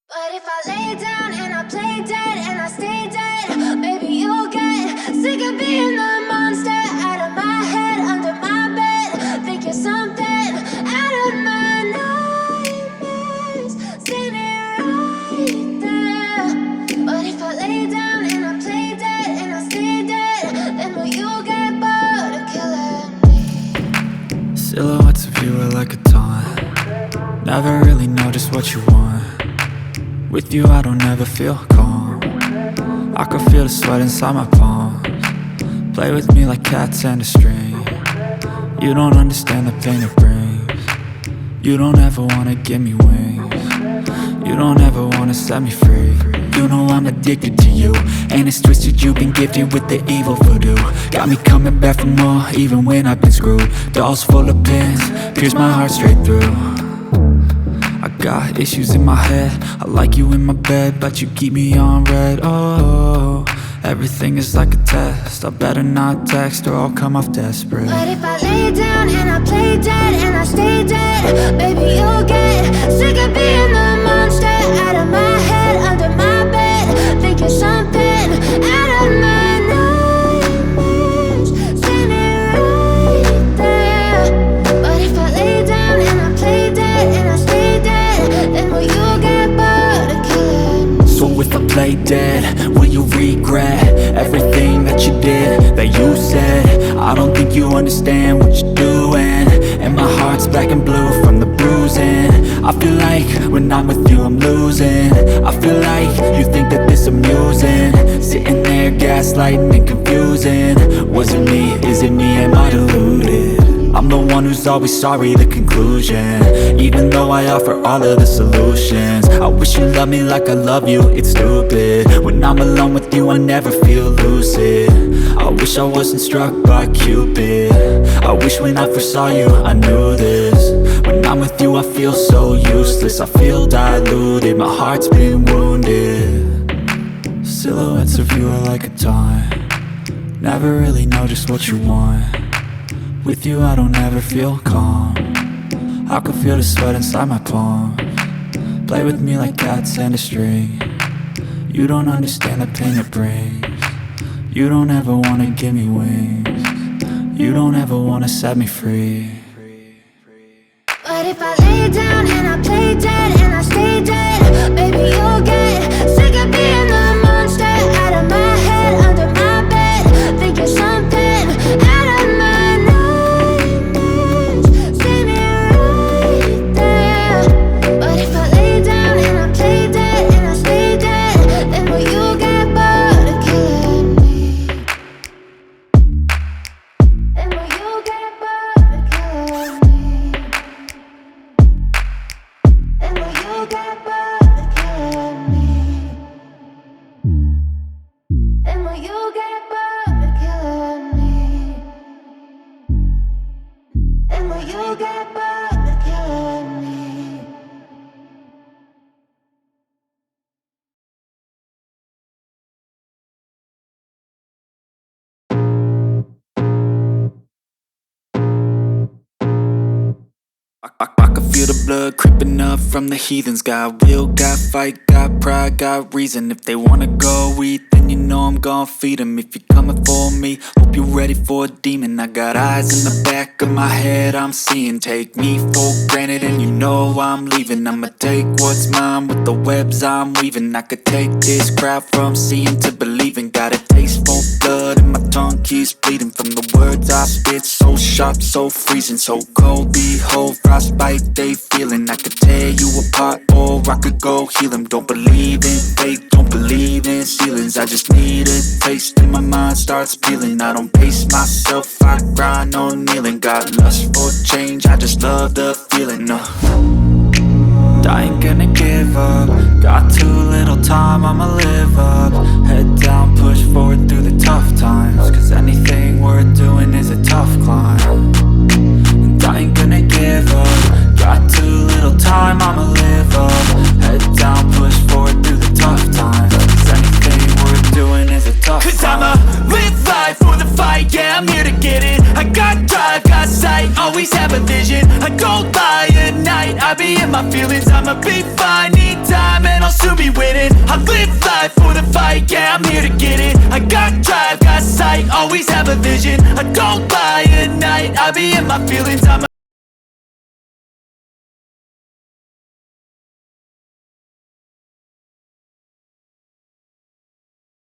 But if I lay down and I play dead and I stay dead, maybe you'll get sick of being the monster out of my head, under my bed. Think you're something out of my nightmares, standing right there. But if I lay down and I play dead and I stay dead, then will you get bored of killing me? Silhouettes of you are like a taunt. Never really know just what you want. With you I don't ever feel calm. I can feel the sweat inside my palms. Play with me like cats and a string. You don't understand the pain it brings. You don't ever wanna give me wings. You don't ever wanna set me free. You know I'm addicted to you, and it's twisted, you've been gifted with the evil voodoo. Got me coming back for more, even when I've been screwed. Dolls full of pins, pierce my heart straight through. I got issues in my head, I like you in my bed, but you keep me on red. Oh, everything is like a test. I better not text or I'll come off desperate. But if I lay down and I play dead and I stay dead, baby you'll get sick of being the monster out of my head, under my bed. Think you're something out of my nightmares, standing right there. But if I lay down and I play dead and I stay dead, then will you get bored of killing me? So if I play dead, will you regret everything that you did, that you said? I don't think you understand what you're doing, and my heart's black and blue from the bruising. I feel like when I'm with you I'm losing. I feel like you think that this amusing, sitting there gaslighting and confusing. Was it me? Is it me? Am I deluded? I'm the one who's always sorry, the conclusion, even though I offer all of the solutions. I wish you loved me like I love you, it's stupid. When I'm alone with you I never feel lucid. I wish I wasn't struck by Cupid. I wish when I first saw you I knew this. When I'm with you I feel so useless, I feel diluted, my heart's been wounded. Silhouettes of you are like a taunt. Never really know just what you want. With you I don't ever feel calm. I can feel the sweat inside my palm. Play with me like cats and a string. You don't understand the pain it brings. You don't ever wanna give me wings. You don't ever wanna set me free. But if I lay down and I play dead and I stay dead, maybe you'll get sick of being the monster out of my head, under my bed. Think you're something out of my nightmares. See me right there. But if I lay down and I play dead and I stay dead, then will you get bored of killing me? Then will you get bored of killing me? And will you get bored of killing me? And will you get bored of killing me? And will you get bored of killing me? I can feel the blood creeping up from the heathens. Got will, got fight, got pride, got reason. If they wanna go eat, then you know I'm gon' feed them. If you're coming for me, hope you're ready for a demon. I got eyes in the back of my head, I'm seeing. Take me for granted and you know I'm leaving. I'ma take what's mine with the webs I'm weaving. I could take this crowd from seeing to believing. Got a taste for blood and my tongue keeps bleeding from the words I spit. So sharp, so freezing, so cold. Behold, frostbite they feeling. I could tear you apart or I could go heal them. Don't believe in fate, don't believe in ceilings. I just need a taste and my mind starts peeling. I don't pace myself, I grind on kneeling. Got lust for change, I just love the feeling. I ain't gonna give up. Got too little time, I'ma live up. Head down, push forward through the tough times. Cause anything worth doing is a tough climb. And I ain't gonna give up. Got too little time, I'ma live up. Head down, push forward through the tough times. Cause anything worth doing is a tough climb. Cause I'ma live life for the fight, yeah, I'm here to get it. I got drive, got sight, always have a vision. I don't lie at night, I be in my feelings. I'ma be fine, need time and I'll soon be winning. I live life for the fight, yeah, I'm here to get it. I got drive, got sight, always have a vision. I don't lie at night, I be in my feelings.